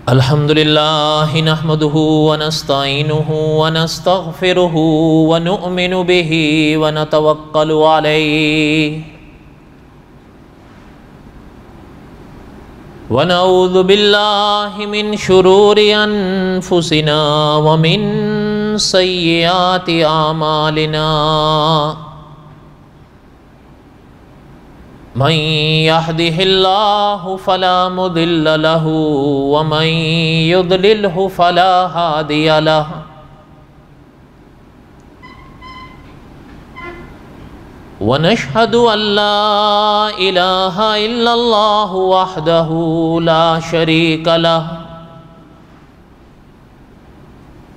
الحمد لله نحمده ونستعينه ونستغفره ونؤمن به ونتوكل عليه ونعوذ بالله من شرور أنفسنا ومن سيئات أعمالنا من يهده الله فلا مضل له ومن يضلله فلا هادي له ونشهد أن لا إله إلا الله وحده لا شريك له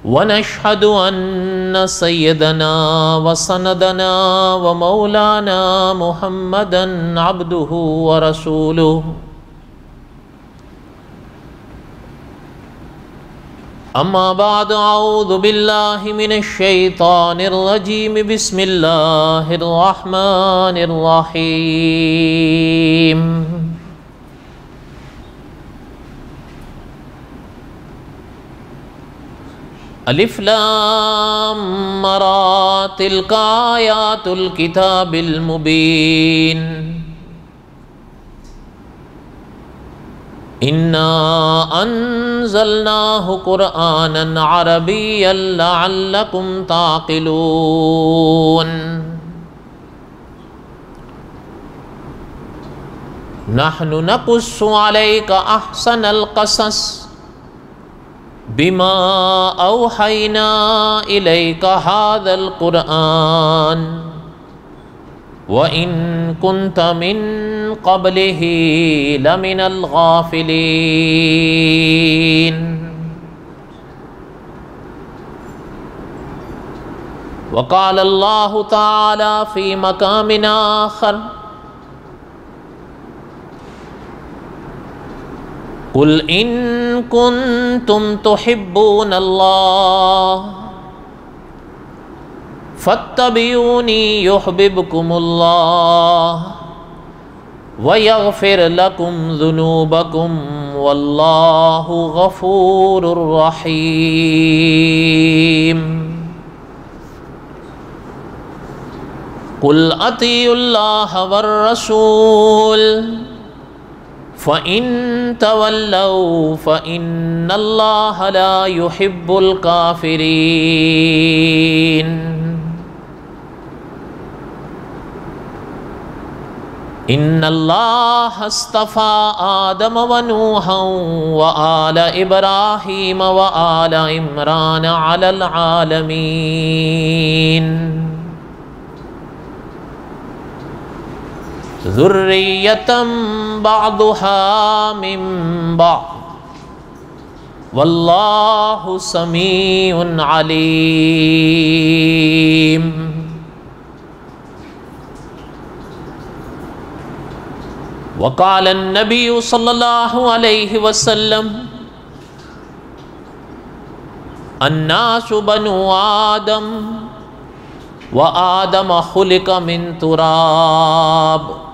ونشهد أن سيدنا وسندنا ومولانا محمدا عبده ورسوله أما بعد أعوذ بالله من الشيطان الرجيم بسم الله الرحمن الرحيم الف لام را تلك آیات الکتاب المبین انا انزلناه قرآنا عربیا لعلکم تعقلون نحن نقص عليك احسن القصص بما اوحینا الیک هذا القرآن وإن كنت من قبله لمن الغافلين وقال الله تعالى في مقام آخر قل إن كنتم تحبون الله فاتبعوني يحببكم الله ويغفر لكم ذنوبكم والله غفور رحيم قل أطيعوا الله والرسول فَإِن تَوَلَّوْا فَإِنَّ اللَّهَ لَا يُحِبُّ الْكَافِرِينَ إِنَّ اللَّهَ اصْطَفَى آدَمَ وَنُوحًا وَآلَ إِبْرَاهِيمَ وَآلَ عِمْرَانَ عَلَى الْعَالَمِينَ ذُرِّيَّةً بَعْضُهَا مِن بَعْضٍ وَاللَّهُ سَمِيعٌ عَلِيمٌ وقال النبي صلى الله عليه وسلم الناس بنو آدم وآدم خلق من تراب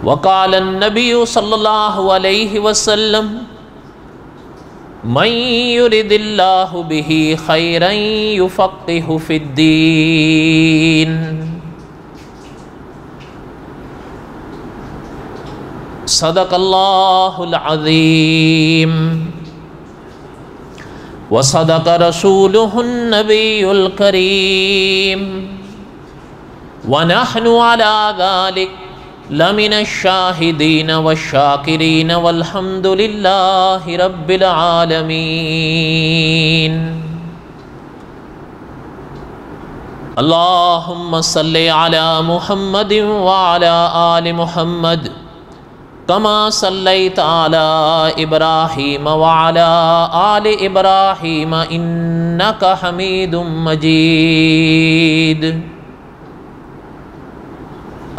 وقال النبي صلى الله عليه وسلم من يرد الله به خيرا يفقهه في الدين صدق الله العظيم وصدق رسوله النبي الكريم ونحن على ذلك لمن الشاهدين والشاكرين والحمد لله رب العالمين اللهم صل على محمد وعلى آل محمد كما صليت على إبراهيم وعلى آل إبراهيم إنك حميد مجيد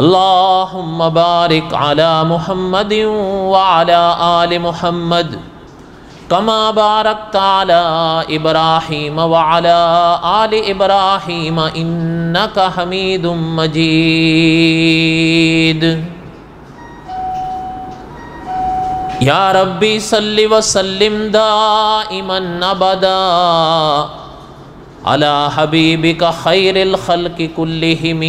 اللهم بارك على محمد وعلى آل محمد کما بارکت علی ابراہیم وعلی آل ابراہیم انک حمید مجید۔ یا ربی صلی وسلم دائما ابدا علی حبیبک خیر الخلق کلہم،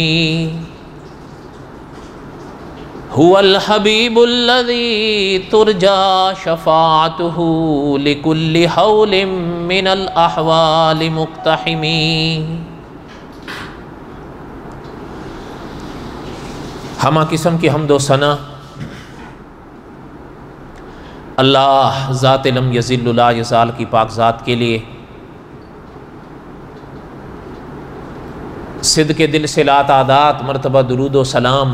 هو الحبیب الذی ترجا شفاعته لكل حول من الاحوال مقتحم۔ ہمہ قسم کی حمد و ثنا اللہ ذات لم یزل لا یزال کی پاک ذات کے لیے، صدق دل سے لا تعداد مرتبہ درود و سلام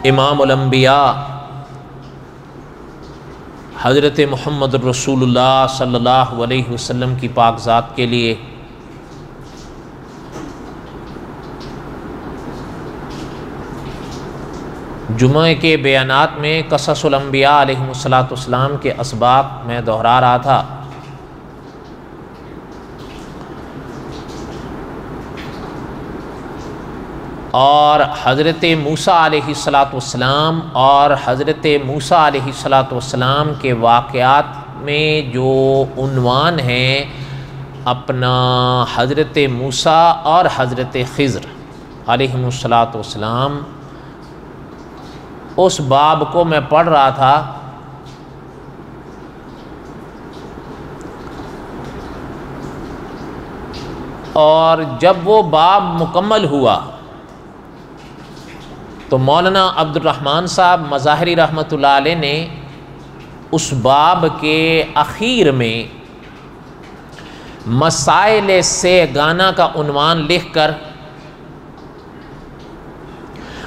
امام الانبیاء حضرت محمد رسول اللہ صلی اللہ علیہ وسلم کی پاک ذات کے لیے۔ جمعہ کے بیانات میں قصص الانبیاء علیہم السلام کے اسباق میں دہرا رہا تھا، اور حضرت موسیٰ علیہ السلام اور حضرت موسیٰ علیہ السلام کے واقعات میں جو عنوان ہیں اپنا حضرت موسیٰ اور حضرت خضر علیہم السلام، اس باب کو میں پڑھ رہا تھا۔ اور جب وہ باب مکمل ہوا تو مولانا عبد الرحمن صاحب مظاہری رحمۃ اللہ علیہ نے اس باب کے اخیر میں مسائل سے گانا کا عنوان لکھ کر،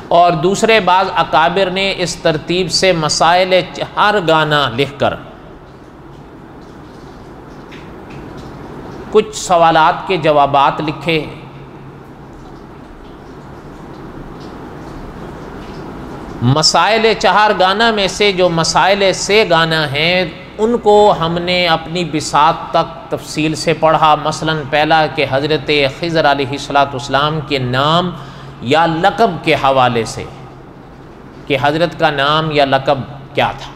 اور دوسرے بعض اکابر نے اس ترتیب سے مسائل چہار گانا لکھ کر کچھ سوالات کے جوابات لکھے۔ مسائل چہار گانا میں سے جو مسائل سے گانا ہیں ان کو ہم نے اپنی بساط تک تفصیل سے پڑھا۔ مثلا پہلا کہ حضرت خضر علیہ السلام کے نام یا لقب کے حوالے سے کہ حضرت کا نام یا لقب کیا تھا۔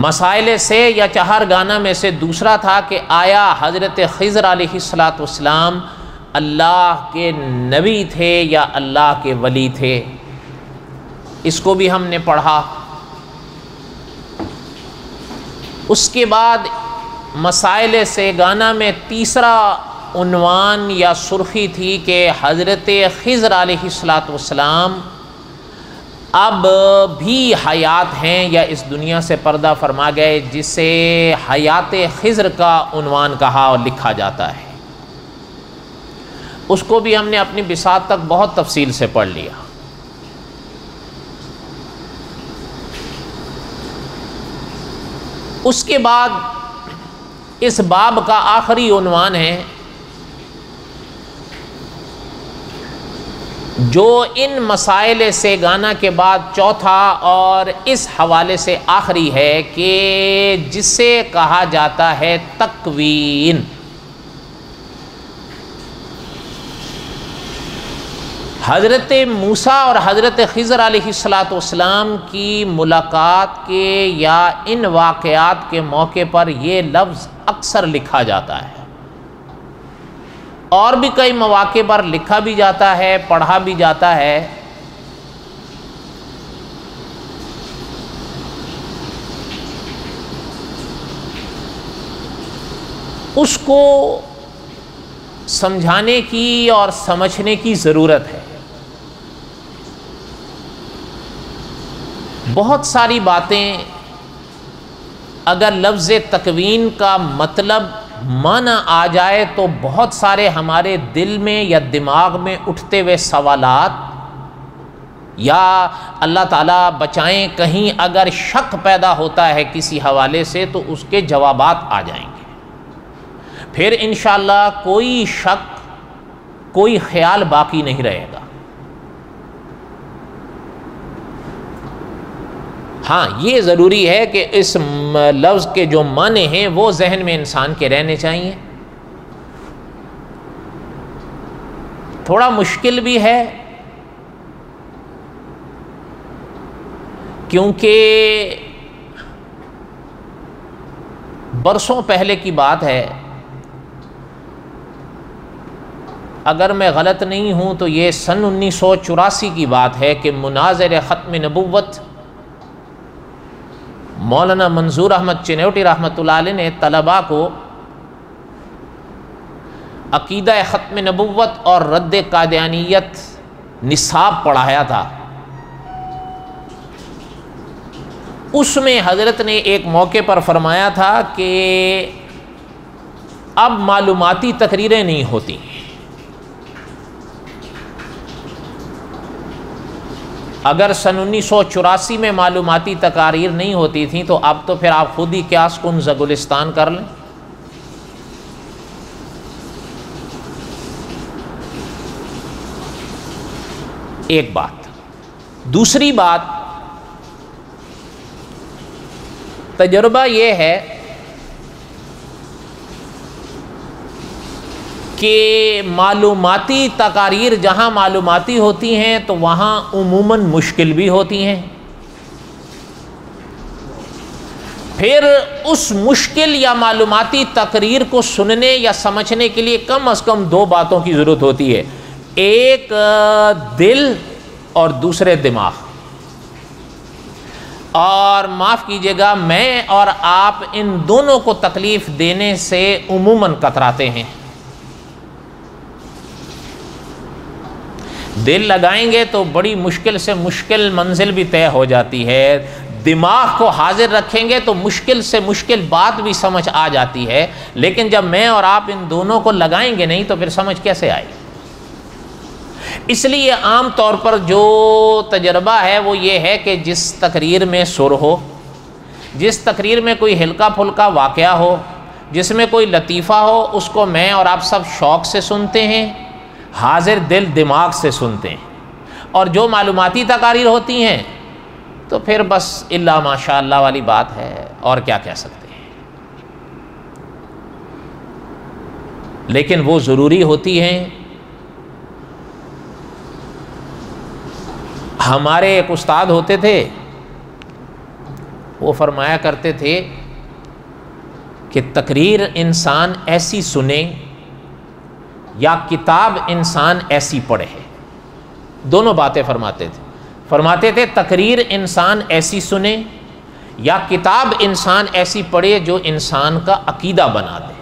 مسائل سے یا چہار گانا میں سے دوسرا تھا کہ آیا حضرت خضر علیہ السلام اللہ کے نبی تھے یا اللہ کے ولی تھے، اس کو بھی ہم نے پڑھا۔ اس کے بعد مسائل سے گانا میں تیسرا عنوان یا سرخی تھی کہ حضرت خضر علیہ السلام اب بھی حیات ہیں یا اس دنیا سے پردہ فرما گئے، جسے حیات خضر کا عنوان کہا اور لکھا جاتا ہے۔ اس کو بھی ہم نے اپنی بساط تک بہت تفصیل سے پڑھ لیا۔ اس کے بعد اس باب کا آخری عنوان ہے جو ان مسائل سے گانا کے بعد چوتھا اور اس حوالے سے آخری ہے کہ جسے کہا جاتا ہے تکوین۔ حضرت موسیٰ اور حضرت خضر علیہ السلام کی ملاقات کے یا ان واقعات کے موقع پر یہ لفظ اکثر لکھا جاتا ہے، اور بھی کئی مواقع پر لکھا بھی جاتا ہے، پڑھا بھی جاتا ہے۔ اس کو سمجھانے کی اور سمجھنے کی ضرورت ہے۔ بہت ساری باتیں اگر لفظ تکوین کا مطلب معنی آ جائے تو بہت سارے ہمارے دل میں یا دماغ میں اٹھتے ہوئے سوالات، یا اللہ تعالیٰ بچائیں کہیں اگر شک پیدا ہوتا ہے کسی حوالے سے تو اس کے جوابات آ جائیں گے، پھر انشاءاللہ کوئی شک کوئی خیال باقی نہیں رہے گا۔ ہاں یہ ضروری ہے کہ اس لفظ کے جو معنی ہیں وہ ذہن میں انسان کے رہنے چاہیے. تھوڑا مشکل بھی ہے کیونکہ برسوں پہلے کی بات ہے، اگر میں غلط نہیں ہوں تو یہ سن 1984 کی بات ہے کہ مناظر ختم نبوت مولانا منظور احمد چنوٹی رحمۃ اللہ علیہ نے طلباء کو عقیدہ ختم نبوت اور رد قادیانیت نصاب پڑھایا تھا. اس میں حضرت نے ایک موقع پر فرمایا تھا کہ اب معلوماتی تقریریں نہیں ہوتی. اگر سن 1984 میں معلوماتی تقاریر نہیں ہوتی تھیں تو اب تو پھر آپ خود ہی قیاس کن زگلستان کر لیں. ایک بات. دوسری بات، تجربہ یہ ہے کہ معلوماتی تقاریر جہاں معلوماتی ہوتی ہیں تو وہاں عموماً مشکل بھی ہوتی ہیں. پھر اس مشکل یا معلوماتی تقریر کو سننے یا سمجھنے کے لیے کم از کم دو باتوں کی ضرورت ہوتی ہے، ایک دل اور دوسرے دماغ. اور معاف کیجیے گا، میں اور آپ ان دونوں کو تکلیف دینے سے عموماً کتراتے ہیں. دل لگائیں گے تو بڑی مشکل سے مشکل منزل بھی طے ہو جاتی ہے، دماغ کو حاضر رکھیں گے تو مشکل سے مشکل بات بھی سمجھ آ جاتی ہے، لیکن جب میں اور آپ ان دونوں کو لگائیں گے نہیں تو پھر سمجھ کیسے آئے گی؟ اس لیے عام طور پر جو تجربہ ہے وہ یہ ہے کہ جس تقریر میں سر ہو، جس تقریر میں کوئی ہلکا پھلکا واقعہ ہو، جس میں کوئی لطیفہ ہو، اس کو میں اور آپ سب شوق سے سنتے ہیں، حاضر دل دماغ سے سنتے ہیں. اور جو معلوماتی تقاریر ہوتی ہیں تو پھر بس الا ماشاء اللہ والی بات ہے، اور کیا کہہ سکتے ہیں. لیکن وہ ضروری ہوتی ہیں. ہمارے ایک استاد ہوتے تھے، وہ فرمایا کرتے تھے کہ تقریر انسان ایسی سنے یا کتاب انسان ایسی پڑھے. دونوں باتیں فرماتے تھے تقریر انسان ایسی سنے یا کتاب انسان ایسی پڑھے جو انسان کا عقیدہ بنا دے.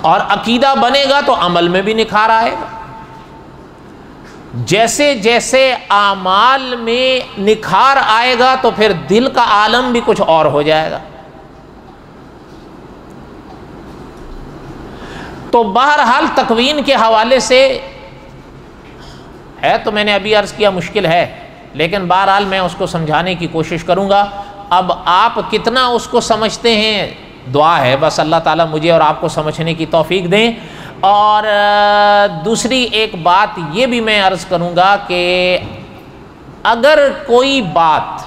اور عقیدہ بنے گا تو عمل میں بھی نکھار آئے گا. جیسے جیسے اعمال میں نکھار آئے گا تو پھر دل کا عالم بھی کچھ اور ہو جائے گا. تو بہرحال تکوین کے حوالے سے ہے تو میں نے ابھی عرض کیا مشکل ہے، لیکن بہرحال میں اس کو سمجھانے کی کوشش کروں گا. اب آپ کتنا اس کو سمجھتے ہیں دعا ہے، بس اللہ تعالیٰ مجھے اور آپ کو سمجھنے کی توفیق دیں. اور دوسری ایک بات یہ بھی میں عرض کروں گا کہ اگر کوئی بات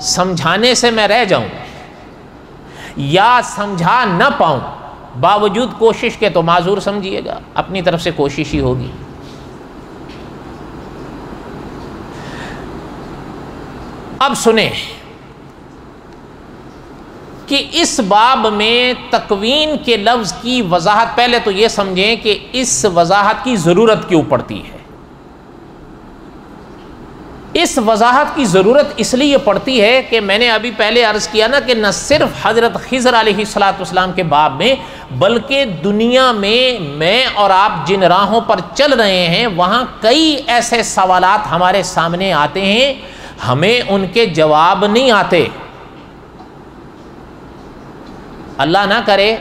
سمجھانے سے میں رہ جاؤں یا سمجھا نہ پاؤں باوجود کوشش کے تو معذور سمجھیے گا، اپنی طرف سے کوشش ہی ہوگی. اب سنیں کہ اس باب میں تکوین کے لفظ کی وضاحت، پہلے تو یہ سمجھیں کہ اس وضاحت کی ضرورت کیوں پڑتی ہے. اس وضاحت کی ضرورت اس لیے پڑتی ہے کہ میں نے ابھی پہلے عرض کیا نا کہ نہ صرف حضرت خضر علیہ السلام کے باب میں بلکہ دنیا میں اور آپ جن راہوں پر چل رہے ہیں وہاں کئی ایسے سوالات ہمارے سامنے آتے ہیں، ہمیں ان کے جواب نہیں آتے. اللہ نہ کرے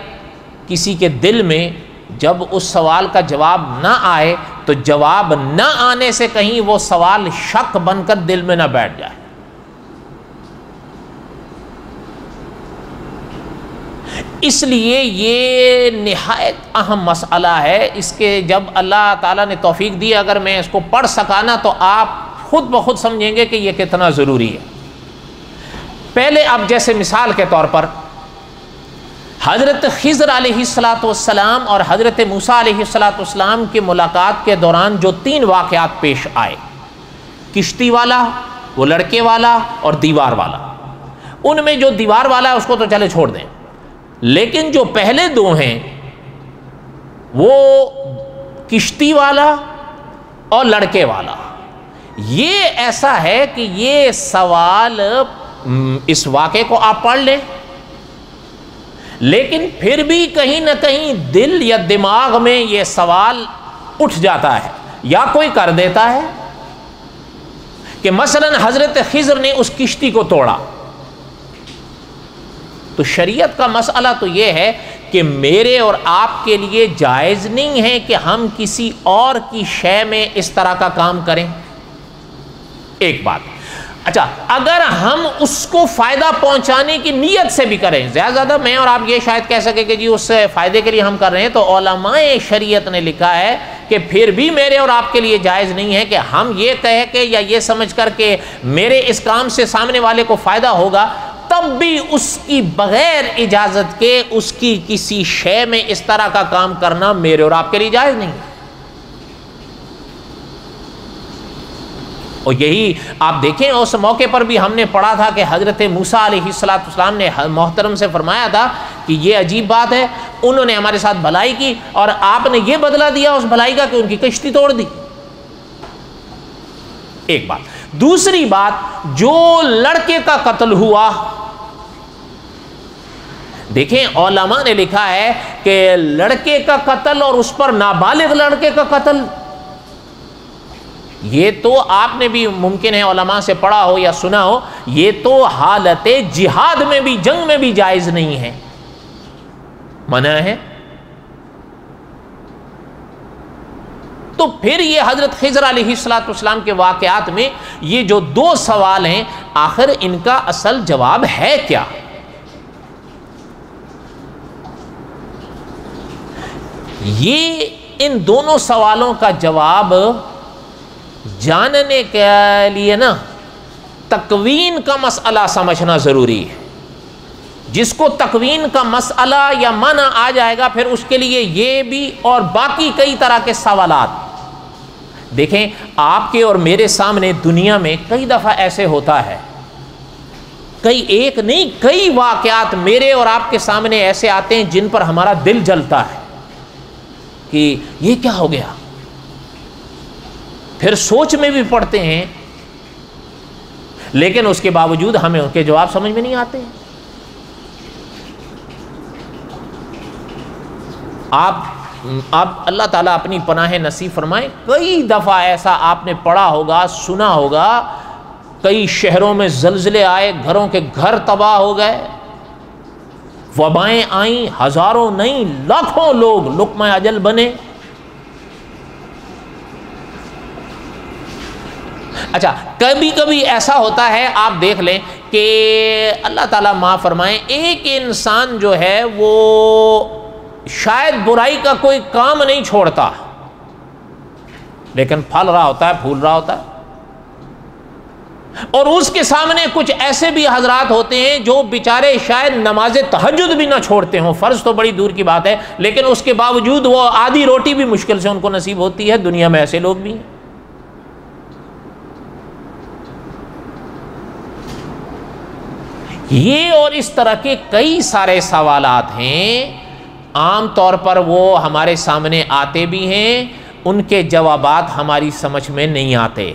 کسی کے دل میں جب اس سوال کا جواب نہ آئے تو جواب نہ آنے سے کہیں وہ سوال شک بن کر دل میں نہ بیٹھ جائے. اس لیے یہ نہایت اہم مسئلہ ہے. اس کے جب اللہ تعالیٰ نے توفیق دی اگر میں اس کو پڑھ سکا نا تو آپ خود بخود سمجھیں گے کہ یہ کتنا ضروری ہے. پہلے اب جیسے مثال کے طور پر حضرت خضر علیہ السلام اور حضرت موسیٰ علیہ السلام کی ملاقات کے دوران جو 3 واقعات پیش آئے، کشتی والا، وہ لڑکے والا اور دیوار والا. ان میں جو دیوار والا ہے اس کو تو چلے چھوڑ دیں، لیکن جو پہلے 2 ہیں وہ کشتی والا اور لڑکے والا، یہ ایسا ہے کہ یہ سوال اس واقعے کو آپ پڑھ لیں لیکن پھر بھی کہیں نہ کہیں دل یا دماغ میں یہ سوال اٹھ جاتا ہے یا کوئی کر دیتا ہے کہ مثلا حضرت خضر نے اس کشتی کو توڑا. تو شریعت کا مسئلہ تو یہ ہے کہ میرے اور آپ کے لیے جائز نہیں ہے کہ ہم کسی اور کی شے میں اس طرح کا کام کریں. ایک بات. اچھا، اگر ہم اس کو فائدہ پہنچانے کی نیت سے بھی کریں، زیادہ میں اور آپ یہ شاید کہہ سکیں کہ جی اس فائدے کے لیے ہم کر رہے ہیں، تو علماء شریعت نے لکھا ہے کہ پھر بھی میرے اور آپ کے لیے جائز نہیں ہے کہ ہم یہ کہہ کے یا یہ سمجھ کر کہ میرے اس کام سے سامنے والے کو فائدہ ہوگا، تب بھی اس کی بغیر اجازت کے اس کی کسی شے میں اس طرح کا کام کرنا میرے اور آپ کے لیے جائز نہیں. اور یہی آپ دیکھیں اس موقع پر بھی ہم نے پڑھا تھا کہ حضرت موسیٰ علیہ السلام نے محترم سے فرمایا تھا کہ یہ عجیب بات ہے، انہوں نے ہمارے ساتھ بھلائی کی اور آپ نے یہ بدلہ دیا اس بھلائی کا کہ ان کی کشتی توڑ دی. ایک بات. دوسری بات، جو لڑکے کا قتل ہوا، دیکھیں علماء نے لکھا ہے کہ لڑکے کا قتل اور اس پر نابالغ لڑکے کا قتل، یہ تو آپ نے بھی ممکن ہے علماء سے پڑھا ہو یا سنا ہو، یہ تو حالت جہاد میں بھی، جنگ میں بھی جائز نہیں ہے، منع ہے. تو پھر یہ حضرت خضر علیہ السلام کے واقعات میں یہ جو 2 سوال ہیں، آخر ان کا اصل جواب ہے کیا؟ یہ ان دونوں سوالوں کا جواب جاننے کے لیے نا تکوین کا مسئلہ سمجھنا ضروری ہے. جس کو تکوین کا مسئلہ یا معنی آ جائے گا پھر اس کے لیے یہ بھی اور باقی کئی طرح کے سوالات. دیکھیں آپ کے اور میرے سامنے دنیا میں کئی دفعہ ایسے ہوتا ہے، کئی ایک نہیں کئی واقعات میرے اور آپ کے سامنے ایسے آتے ہیں جن پر ہمارا دل جلتا ہے کہ یہ کیا ہو گیا، پھر سوچ میں بھی پڑتے ہیں لیکن اس کے باوجود ہمیں ان کے جواب سمجھ میں نہیں آتے. آپ اللہ تعالیٰ اپنی پناہ نصیب فرمائے، کئی دفعہ ایسا آپ نے پڑھا ہوگا، سنا ہوگا، کئی شہروں میں زلزلے آئے، گھروں کے گھر تباہ ہو گئے، وبائیں آئیں، ہزاروں نہیں لاکھوں لوگ لقمہ اجل بنے. اچھا، کبھی کبھی ایسا ہوتا ہے آپ دیکھ لیں کہ اللہ تعالیٰ معاف فرمائے، ایک انسان جو ہے وہ شاید برائی کا کوئی کام نہیں چھوڑتا لیکن پھل رہا ہوتا ہے، پھول رہا ہوتا ہے. اور اس کے سامنے کچھ ایسے بھی حضرات ہوتے ہیں جو بیچارے شاید نماز تہجد بھی نہ چھوڑتے ہوں، فرض تو بڑی دور کی بات ہے، لیکن اس کے باوجود وہ آدھی روٹی بھی مشکل سے ان کو نصیب ہوتی ہے. دنیا میں ایسے لوگ بھی ہیں. یہ اور اس طرح کے کئی سارے سوالات ہیں، عام طور پر وہ ہمارے سامنے آتے بھی ہیں، ان کے جوابات ہماری سمجھ میں نہیں آتے.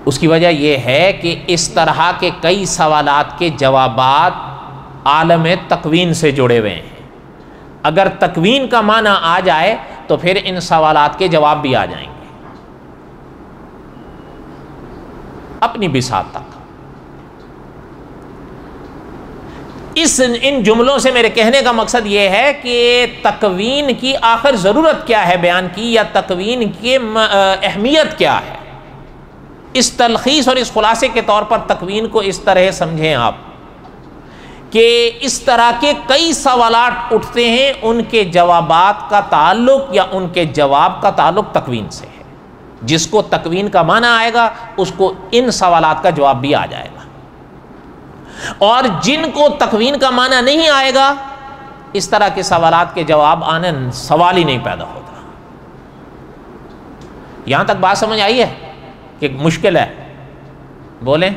اس کی وجہ یہ ہے کہ اس طرح کے کئی سوالات کے جوابات عالم تکوین سے جڑے ہوئے ہیں. اگر تکوین کا معنی آ جائے تو پھر ان سوالات کے جواب بھی آ جائیں گے اپنی بساط تک. ان جملوں سے میرے کہنے کا مقصد یہ ہے کہ تکوین کی آخر ضرورت کیا ہے بیان کی، یا تکوین کی اہمیت کیا ہے. اس تلخیص اور اس خلاصے کے طور پر تکوین کو اس طرح سمجھیں آپ کہ اس طرح کے کئی سوالات اٹھتے ہیں، ان کے جوابات کا تعلق یا ان کے جواب کا تعلق تکوین سے ہے۔ جس کو تکوین کا معنی آئے گا اس کو ان سوالات کا جواب بھی آ جائے گا، اور جن کو تکوین کا معنی نہیں آئے گا اس طرح کے سوالات کے جواب آنے سوال ہی نہیں پیدا ہوتا۔ یہاں تک بات سمجھ آئی ہے کہ مشکل ہے؟ بولیں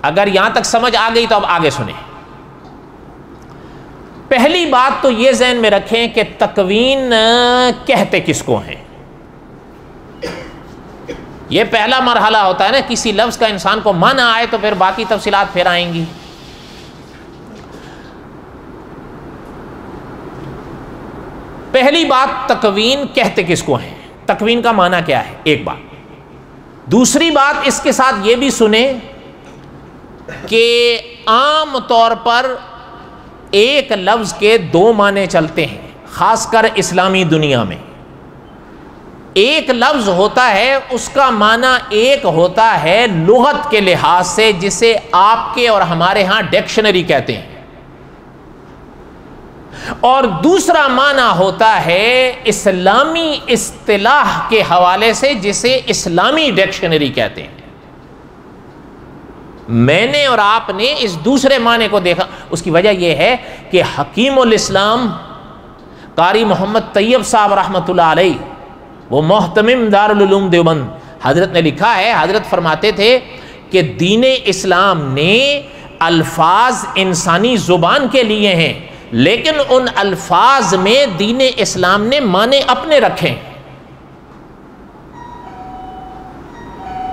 اگر یہاں تک سمجھ آ گئی تو اب آگے سنیں۔ پہلی بات تو یہ ذہن میں رکھیں کہ تکوین کہتے کس کو ہیں۔ یہ پہلا مرحلہ ہوتا ہے نا، کسی لفظ کا انسان کو معنی آئے تو پھر باقی تفصیلات پھر آئیں گی۔ پہلی بات، تکوین کہتے کس کو ہیں، تکوین کا معنی کیا ہے، ایک بات۔ دوسری بات اس کے ساتھ یہ بھی سنیں کہ عام طور پر ایک لفظ کے دو معنی چلتے ہیں، خاص کر اسلامی دنیا میں۔ ایک لفظ ہوتا ہے اس کا معنی ایک ہوتا ہے لغت کے لحاظ سے، جسے آپ کے اور ہمارے ہاں ڈکشنری کہتے ہیں، اور دوسرا معنی ہوتا ہے اسلامی اصطلاح کے حوالے سے، جسے اسلامی ڈکشنری کہتے ہیں۔ میں نے اور آپ نے اس دوسرے معنی کو دیکھا، اس کی وجہ یہ ہے کہ حکیم الاسلام قاری محمد طیب صاحب رحمۃ اللہ علیہ، وہ محتمم دارالعلوم دیوبند، حضرت نے لکھا ہے، حضرت فرماتے تھے کہ دین اسلام نے الفاظ انسانی زبان کے لیے ہیں، لیکن ان الفاظ میں دین اسلام نے معنی اپنے رکھے۔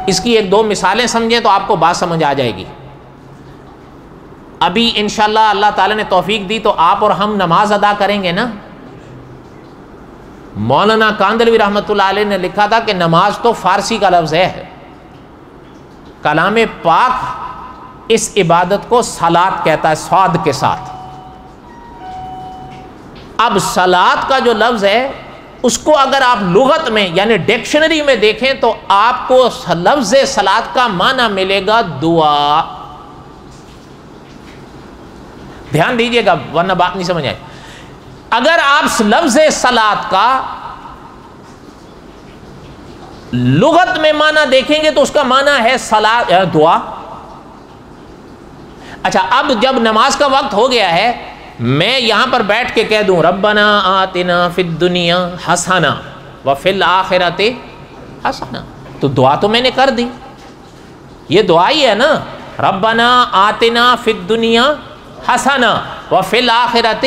اس کی ایک دو مثالیں سمجھیں تو آپ کو بات سمجھ آ جائے گی۔ ابھی انشاءاللہ اللہ تعالیٰ نے توفیق دی تو آپ اور ہم نماز ادا کریں گے نا۔ مولانا کاندلوی رحمۃ اللہ علیہ نے لکھا تھا کہ نماز تو فارسی کا لفظ ہے، کلام پاک اس عبادت کو صلاۃ کہتا ہے، صاد کے ساتھ۔ اب صلاۃ کا جو لفظ ہے اس کو اگر آپ لغت میں یعنی ڈکشنری میں دیکھیں تو آپ کو لفظ صلاۃ کا معنی ملے گا دعا۔ دھیان دیجئے گا ورنہ بات نہیں سمجھ آئے۔ اگر آپ لفظ صلاۃ کا لغت میں معنی دیکھیں گے تو اس کا معنی ہے صلاۃ، دعا۔ اچھا، اب جب نماز کا وقت ہو گیا ہے، میں یہاں پر بیٹھ کے کہہ دوں ربنا آتنا فی الدنیا حسنہ وفی الآخرۃ حسنہ، تو دعا تو میں نے کر دی، یہ دعا ہی ہے نا، ربنا آتنا فی الدنیا حسنہ وفی الآخرۃ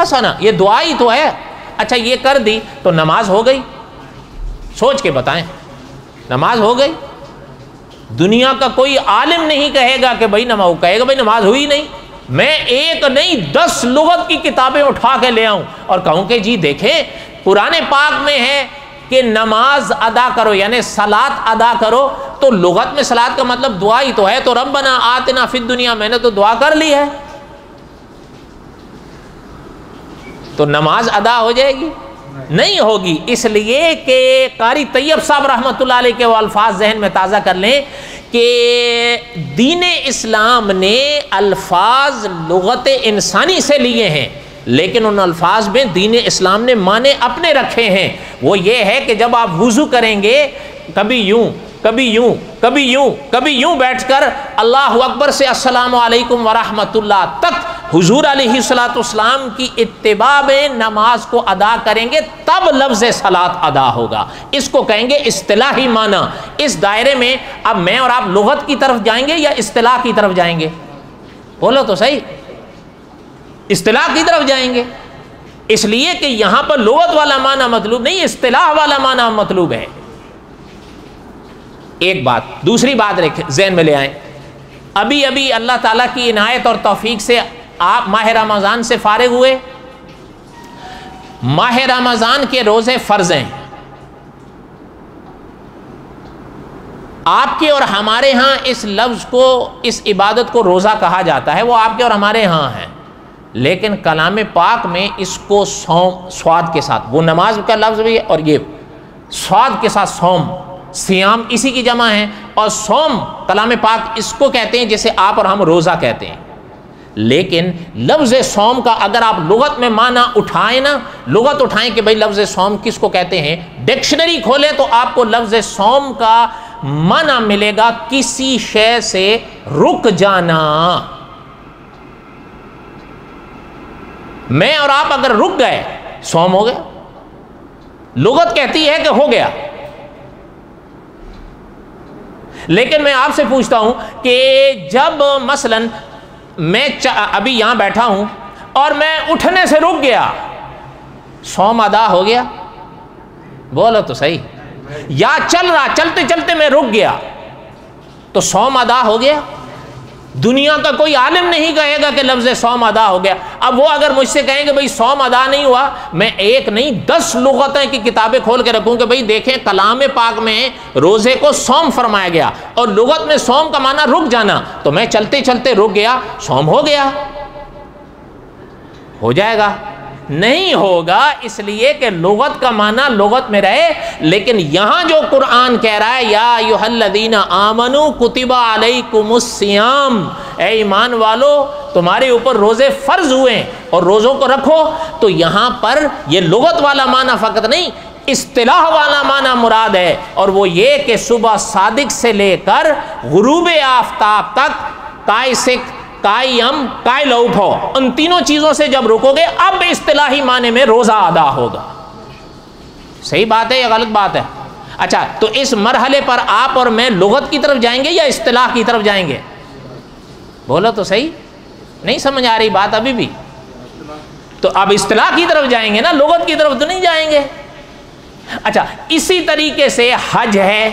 حسنہ، یہ دعا ہی تو ہے۔ اچھا یہ کر دی تو نماز ہو گئی؟ سوچ کے بتائیں، نماز ہو گئی؟ دنیا کا کوئی عالم نہیں کہے گا کہ بھائی نماز، کہے گا بھائی نماز ہوئی نہیں۔ میں ایک نہیں 10 لغت کی کتابیں اٹھا کے لے آؤں اور کہوں کہ جی دیکھیں قرآن پاک میں ہے کہ نماز ادا کرو یعنی صلاۃ ادا کرو، تو لغت میں صلاۃ کا مطلب دعا ہی تو ہے، تو ربنا آتنا فی الدنیا میں نے تو دعا کر لی ہے، تو نماز ادا ہو جائے گی؟ نہیں ہوگی، اس لیے کہ قاری طیب صاحب رحمۃ اللہ علیہ کے وہ الفاظ ذہن میں تازہ کر لیں کہ دین اسلام نے الفاظ لغت انسانی سے لیے ہیں، لیکن ان الفاظ میں دین اسلام نے معنی اپنے رکھے ہیں۔ وہ یہ ہے کہ جب آپ وضو کریں گے، کبھی یوں کبھی یوں کبھی یوں کبھی یوں بیٹھ کر اللہ اکبر سے السلام علیکم ورحمۃ اللہ تک حضور علیہ الصلوۃ والسلام کی اتباع میں نماز کو ادا کریں گے، تب لفظ صلاۃ ادا ہوگا۔ اس کو کہیں گے اصطلاحی معنی۔ اس دائرے میں اب میں اور آپ لغت کی طرف جائیں گے یا اصطلاح کی طرف جائیں گے؟ بولو تو صحیح، اصطلاح کی طرف جائیں گے، اس لیے کہ یہاں پر لغت والا معنی مطلوب نہیں، اصطلاح والا معنی مطلوب ہے۔ ایک بات، دوسری بات ذہن میں لے آئیں، ابھی ابھی اللہ تعالیٰ کی عنایت اور توفیق سے آپ ماہ رمضان سے فارغ ہوئے۔ ماہ رمضان کے روزے فرض ہیں، آپ کے اور ہمارے ہاں اس لفظ کو، اس عبادت کو روزہ کہا جاتا ہے، وہ آپ کے اور ہمارے ہاں ہے، لیکن کلام پاک میں اس کو صوم سواد کے ساتھ، وہ نماز کا لفظ بھی ہے اور یہ سواد کے ساتھ صوم، سیام اسی کی جمع ہے، اور صوم کلام پاک اس کو کہتے ہیں جیسے آپ اور ہم روزہ کہتے ہیں. لیکن لفظ صوم کا اگر آپ لغت میں معنی اٹھائیں نا، لغت اٹھائیں کہ بھئی لفظ صوم کس کو کہتے ہیں، ڈکشنری کھولیں تو آپ کو لفظ صوم کا معنی ملے گا کسی شے سے رک جانا. میں اور آپ اگر رک گئے صوم ہو گیا. لغت کہتی ہے کہ ہو گیا. لیکن میں آپ سے پوچھتا ہوں کہ جب مثلاً میں ابھی یہاں بیٹھا ہوں اور میں اٹھنے سے رک گیا، صوم ادا ہو گیا؟ بولو تو صحیح. یا چلتے چلتے میں رک گیا تو صوم ادا ہو گیا؟ دنیا کا کوئی عالم نہیں کہے گا کہ لفظ صوم ادا ہو گیا. اب وہ اگر مجھ سے کہیں کہ بھئی صوم ادا نہیں ہوا، میں ایک نہیں 10 لغتیں کی کتابیں کھول کے رکھوں کہ بھئی دیکھیں کلام پاک میں روزے کو صوم فرمایا گیا اور لغت میں صوم کا معنی رک جانا، تو میں چلتے چلتے رک گیا، صوم ہو گیا؟ ہو جائے گا؟ نہیں ہوگا، اس لیے کہ لغت کا معنی لغت میں رہے. لیکن یہاں جو قرآن کہہ رہا ہے یا ایھا الذین آمنوا کتب علیکم الصیام، اے ایمان والو تمہارے اوپر روزے فرض ہوئے اور روزوں کو رکھو، تو یہاں پر یہ لغت والا معنی فقط نہیں، اصطلاح والا معنی مراد ہے. اور وہ یہ کہ صبح صادق سے لے کر غروب آفتاب تک قائم قائل اٹھو، ان تینوں چیزوں سے جب رکو گے اب اصطلاحی معنی میں روزہ ادا ہوگا. صحیح بات ہے یا غلط بات ہے؟ اچھا، تو اس مرحلے پر آپ اور میں لغت کی طرف جائیں گے یا اصطلاح کی طرف جائیں گے؟ بولو تو صحیح. نہیں سمجھ آ رہی بات ابھی بھی؟ تو اب اصطلاح کی طرف جائیں گے نا، لغت کی طرف تو نہیں جائیں گے. اچھا، اسی طریقے سے حج ہے،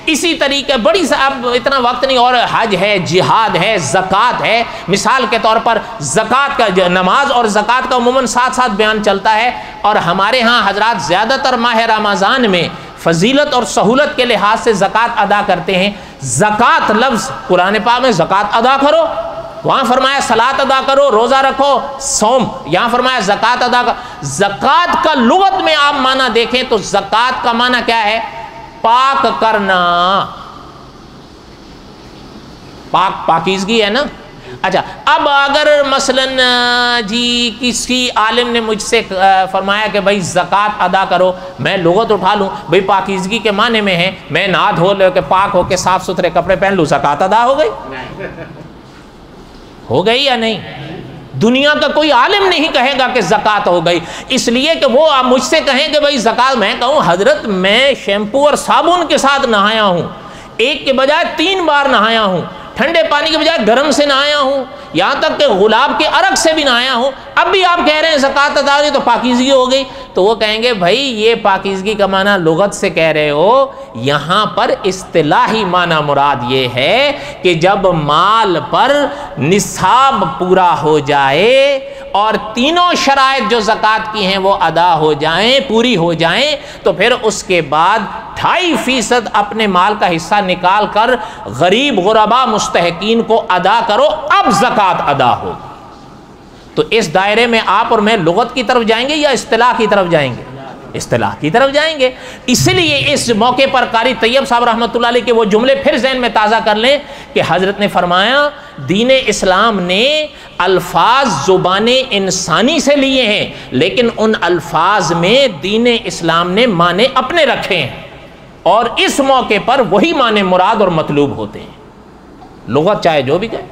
اسی طریقے بڑی اب اتنا وقت نہیں، اور حج ہے، جہاد ہے، زکوٰۃ ہے. مثال کے طور پر زکوٰۃ کا، نماز اور زکوٰۃ کا عموماً ساتھ ساتھ بیان چلتا ہے. اور ہمارے ہاں حضرات زیادہ تر ماہ رمضان میں فضیلت اور سہولت کے لحاظ سے زکوٰۃ ادا کرتے ہیں. زکوٰۃ لفظ قرآن پاک میں زکوٰۃ ادا کرو، وہاں فرمایا صلاۃ ادا کرو، روزہ رکھو، صوم، یہاں فرمایا زکوٰۃ ادا کرو. زکوٰۃ کا لغت میں آپ معنی دیکھیں تو زکوٰۃ کا معنی کیا ہے؟ پاک کرنا، پاکیزگی ہے نا. اچھا، اب اگر مثلاً جی کسی عالم نے مجھ سے فرمایا کہ بھائی زکوٰۃ ادا کرو، میں لغت اٹھا لوں بھائی پاکیزگی کے معنی میں ہے میں نہا دھو لے کے پاک ہو کے صاف ستھرے کپڑے پہن لوں، زکوٰۃ ادا ہو گئی؟ ہو گئی یا نہیں؟ دنیا کا کوئی عالم نہیں کہے گا کہ زکوٰۃ ہو گئی. اس لیے کہ وہ آپ مجھ سے کہیں کہ بھائی زکوٰۃ، میں کہوں حضرت میں شیمپو اور صابن کے ساتھ نہایا ہوں، ایک کے بجائے 3 بار نہایا ہوں، ٹھنڈے پانی کے بجائے گرم سے نہایا ہوں، یہاں تک کہ گلاب کے عرق سے بھی نہایا ہوں، اب بھی آپ کہہ رہے ہیں زکوٰۃ ادا ہوئی تو پاکیزگی ہو گئی. تو وہ کہیں گے بھائی یہ پاکیزگی کا معنی لغت سے کہہ رہے ہو، یہاں پر اصطلاحی معنی مراد یہ ہے کہ جب مال پر نصاب پورا ہو جائے اور تینوں شرائط جو زکوٰۃ کی ہیں وہ ادا ہو جائیں، پوری ہو جائیں، تو پھر اس کے بعد 2.5% اپنے مال کا حصہ نکال کر غریب غربا مستحقین کو ادا کرو، اب زکوٰۃ ادا ہو. تو اس دائرے میں آپ اور میں لغت کی طرف جائیں گے یا اصطلاح کی طرف جائیں گے؟ اصطلاح کی طرف جائیں گے. اس لیے اس موقع پر قاری طیب صاحب رحمۃ اللہ علیہ کے وہ جملے پھر ذہن میں تازہ کر لیں کہ حضرت نے فرمایا دین اسلام نے الفاظ زبان انسانی سے لیے ہیں، لیکن ان الفاظ میں دین اسلام نے معنی اپنے رکھے ہیں، اور اس موقع پر وہی معنی مراد اور مطلوب ہوتے ہیں، لغت چاہے جو بھی کہے.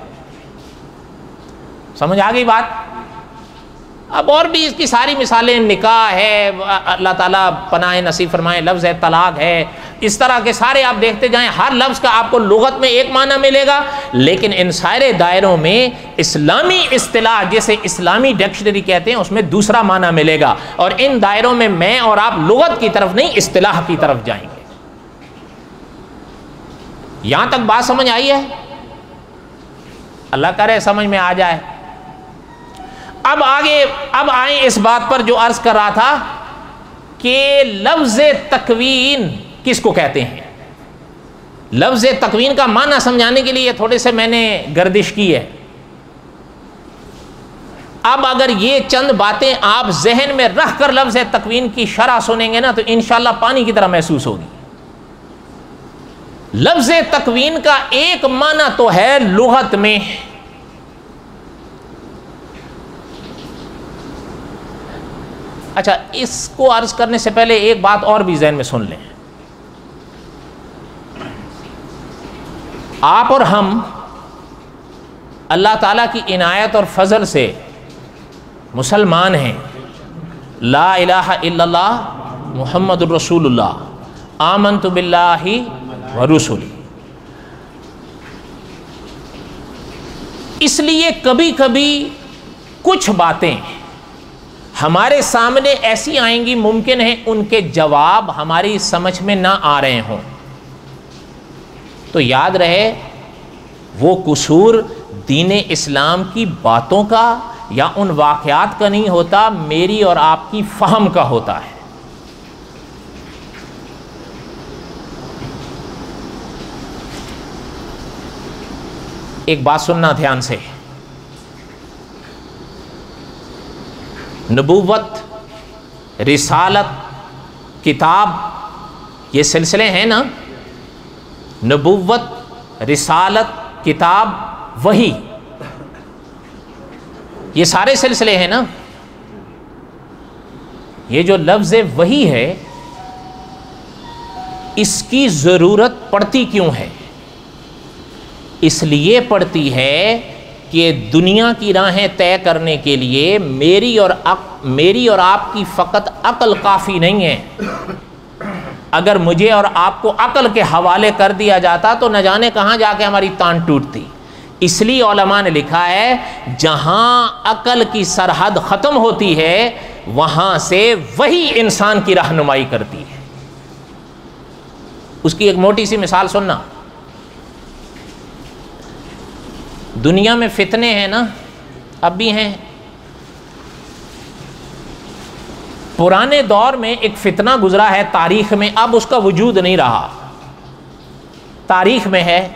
سمجھ آ گئی بات؟ اب اور بھی اس کی ساری مثالیں، نکاح ہے، اللہ تعالیٰ پناہ نصیب فرمائے، لفظ ہے طلاق ہے، اس طرح کے سارے آپ دیکھتے جائیں، ہر لفظ کا آپ کو لغت میں ایک معنی ملے گا، لیکن ان سارے دائروں میں اسلامی اصطلاح جیسے اسلامی ڈکشنری کہتے ہیں اس میں دوسرا معنی ملے گا. اور ان دائروں میں میں اور آپ لغت کی طرف نہیں اصطلاح کی طرف جائیں گے. یہاں تک بات سمجھ آئی ہے؟ اللہ کرے سمجھ میں آ جائے. اب آئیں اس بات پر جو عرض کر رہا تھا کہ لفظ تکوین کس کو کہتے ہیں. لفظ تکوین کا معنی سمجھانے کے لیے تھوڑے سے میں نے گردش کی ہے. اب اگر یہ چند باتیں آپ ذہن میں رکھ کر لفظ تکوین کی شرح سنیں گے نا تو انشاءاللہ پانی کی طرح محسوس ہوگی. لفظ تکوین کا ایک معنی تو ہے لغت میں، اچھا اس کو عرض کرنے سے پہلے ایک بات اور بھی ذہن میں سن لیں. آپ اور ہم اللہ تعالیٰ کی عنایت اور فضل سے مسلمان ہیں. لا الہ الا اللہ محمد الرسول اللہ، آمنت باللہ ورسلہ. اس لیے کبھی کبھی کچھ باتیں ہمارے سامنے ایسی آئیں گی، ممکن ہے ان کے جواب ہماری سمجھ میں نہ آ رہے ہوں، تو یاد رہے وہ قصور دین اسلام کی باتوں کا یا ان واقعات کا نہیں ہوتا، میری اور آپ کی فہم کا ہوتا ہے. ایک بات سننا دھیان سے، نبوت، رسالت، کتاب، یہ سلسلے ہیں نا، نبوت، رسالت، کتاب، وحی، یہ سارے سلسلے ہیں نا. یہ جو لفظ وحی ہے اس کی ضرورت پڑتی کیوں ہے؟ اس لیے پڑتی ہے کہ دنیا کی راہیں طے کرنے کے لیے میری اور آپ کی فقط عقل کافی نہیں ہے. اگر مجھے اور آپ کو عقل کے حوالے کر دیا جاتا تو نہ جانے کہاں جا کے ہماری تان ٹوٹتی. اس لیے علماء نے لکھا ہے جہاں عقل کی سرحد ختم ہوتی ہے وہاں سے وہی انسان کی رہنمائی کرتی ہے. اس کی ایک موٹی سی مثال سننا. دنیا میں فتنے ہیں نا، اب بھی ہیں. پرانے دور میں ایک فتنہ گزرا ہے تاریخ میں، اب اس کا وجود نہیں رہا، تاریخ میں ہے.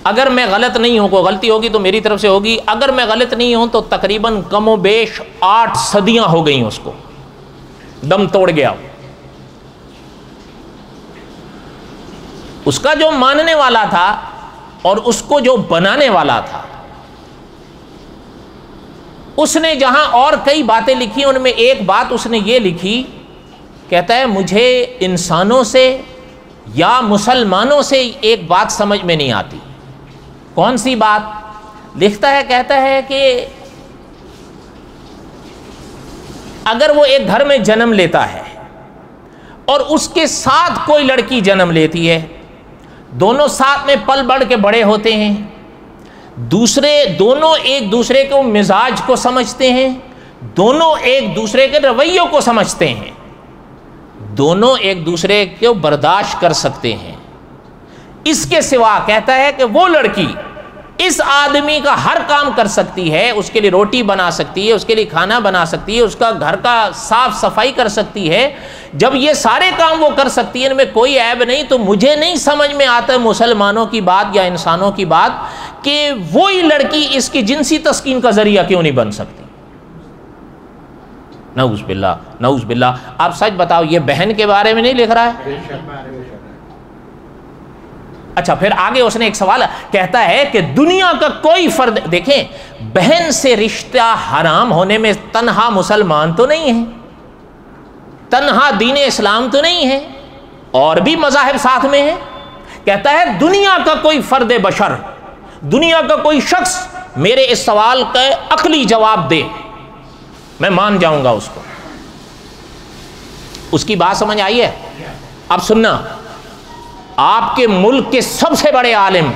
اگر میں غلط نہیں ہوں، کوئی غلطی ہوگی تو میری طرف سے ہوگی، اگر میں غلط نہیں ہوں تو تقریباً کم و بیش 8 صدیاں ہو گئیں اس کو، دم توڑ گیا. اس کا جو ماننے والا تھا اور اس کو جو بنانے والا تھا، اس نے جہاں اور کئی باتیں لکھی ان میں ایک بات اس نے یہ لکھی، کہتا ہے مجھے انسانوں سے یا مسلمانوں سے ایک بات سمجھ میں نہیں آتی. کون سی بات؟ لکھتا ہے، کہتا ہے کہ اگر وہ ایک گھر میں جنم لیتا ہے اور اس کے ساتھ کوئی لڑکی جنم لیتی ہے، دونوں ساتھ میں پل بڑھ کے بڑے ہوتے ہیں، دونوں ایک دوسرے کو مزاج کو سمجھتے ہیں، دونوں ایک دوسرے کے رویوں کو سمجھتے ہیں، دونوں ایک دوسرے کو برداشت کر سکتے ہیں. اس کے سوا کہتا ہے کہ وہ لڑکی اس آدمی کا ہر کام کر سکتی ہے، اس کے لیے روٹی بنا سکتی ہے، اس کے لیے کھانا بنا سکتی ہے، اس کا گھر کا صاف صفائی کر سکتی ہے. جب یہ سارے کام وہ کر سکتی ہے، ان میں کوئی عیب نہیں، تو مجھے نہیں سمجھ میں آتا مسلمانوں کی بات یا انسانوں کی بات کہ وہی لڑکی اس کی جنسی تسکین کا ذریعہ کیوں نہیں بن سکتی. نعوذ باللہ، نعوذ باللہ. آپ سچ بتاؤ یہ بہن کے بارے میں نہیں لکھ رہا ہے؟ اچھا پھر آگے اس نے ایک سوال کہتا ہے کہ دنیا کا کوئی فرد، دیکھیں بہن سے رشتہ حرام ہونے میں تنہا مسلمان تو نہیں ہے، تنہا دین اسلام تو نہیں ہے، اور بھی مذاہب ساتھ میں ہیں. کہتا ہے دنیا کا کوئی فرد بشر، دنیا کا کوئی شخص میرے اس سوال کا عقلی جواب دے، میں مان جاؤں گا اس کو. اس کی بات سمجھ آئی ہے؟ اب سننا، آپ کے ملک کے سب سے بڑے عالم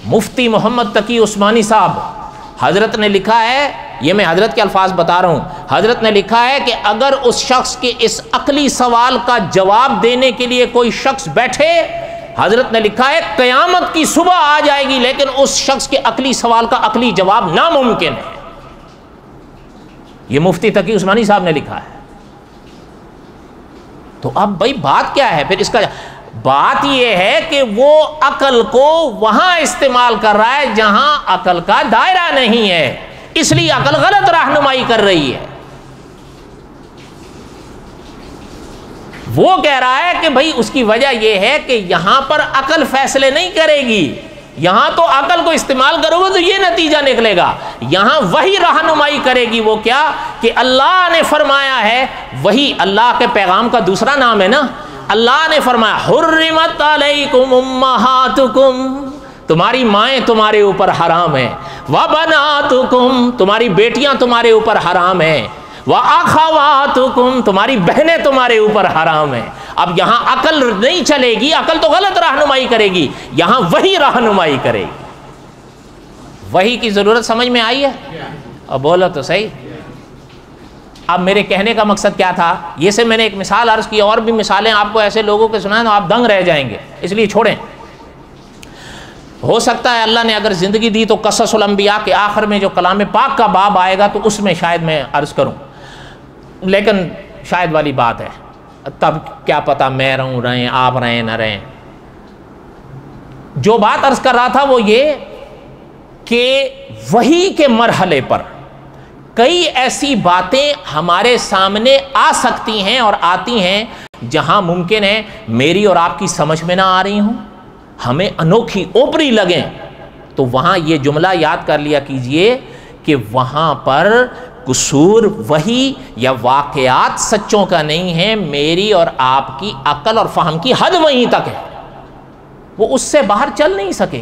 مفتی محمد تقی عثمانی صاحب، حضرت نے لکھا ہے، یہ میں حضرت کے الفاظ بتا رہا ہوں، حضرت نے لکھا ہے کہ اگر اس شخص کے اس عقلی سوال کا جواب دینے کے لیے کوئی شخص بیٹھے، حضرت نے لکھا ہے قیامت کی صبح آ جائے گی لیکن اس شخص کے عقلی سوال کا عقلی جواب ناممکن ہے. یہ مفتی تقی عثمانی صاحب نے لکھا ہے. تو اب بھائی بات کیا ہے پھر؟ اس کا بات یہ ہے کہ وہ عقل کو وہاں استعمال کر رہا ہے جہاں عقل کا دائرہ نہیں ہے، اس لیے عقل غلط رہنمائی کر رہی ہے. وہ کہہ رہا ہے کہ بھائی اس کی وجہ یہ ہے کہ یہاں پر عقل فیصلے نہیں کرے گی، یہاں تو عقل کو استعمال کرو گے تو یہ نتیجہ نکلے گا، یہاں وہی رہنمائی کرے گی۔ وہ کیا کہ اللہ نے فرمایا ہے، وہی اللہ کے پیغام کا دوسرا نام ہے نا، اللہ نے فرمایا حرمت علیکم امہاتکم، تمہاری مائیں تمہارے اوپر حرام ہیں، وبناتکم، تمہاری بیٹیاں تمہارے اوپر حرام ہیں، وَأَخَوَاتُكُمْ، تمہاری بہنیں تمہارے اوپر حرام ہیں۔ اب یہاں عقل نہیں چلے گی، عقل تو غلط رہنمائی کرے گی، یہاں وہی رہنمائی کرے گی۔ وہی کی ضرورت سمجھ میں آئی ہے؟ اور بولو تو صحیح۔ اب میرے کہنے کا مقصد کیا تھا، یہ سے میں نے ایک مثال عرض کی، اور بھی مثالیں آپ کو ایسے لوگوں کے سنائیں تو آپ دنگ رہ جائیں گے، اس لیے چھوڑیں۔ ہو سکتا ہے اللہ نے اگر زندگی دی تو قصص الانبیاء کے آخر میں جو کلام پاک کا باب آئے گا تو اس میں شاید میں عرض کروں، لیکن شاید والی بات ہے، تب کیا پتہ میں رہوں رہیں، آپ رہیں نہ رہیں۔ جو بات عرض کر رہا تھا وہ یہ کہ وحی کے مرحلے پر کئی ایسی باتیں ہمارے سامنے آ سکتی ہیں اور آتی ہیں جہاں ممکن ہے میری اور آپ کی سمجھ میں نہ آ رہی ہوں، ہمیں انوکھی اوپری لگیں، تو وہاں یہ جملہ یاد کر لیا کیجئے کہ وہاں پر قصور وحی یا واقعات سچوں کا نہیں ہے، میری اور آپ کی عقل اور فہم کی حد وہیں تک ہے، وہ اس سے باہر چل نہیں سکے۔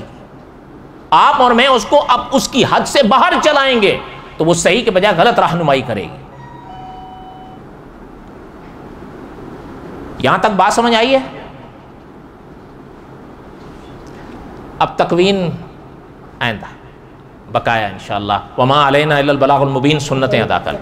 آپ اور میں اس کو اب اس کی حد سے باہر چلائیں گے تو وہ صحیح کے بجائے غلط رہنمائی کرے گی۔ یہاں تک بات سمجھ آئی ہے؟ اب تکوین آئندہ بقایا انشاءاللہ، وما علینا الا البلاغ المبین سنتیں ادا کر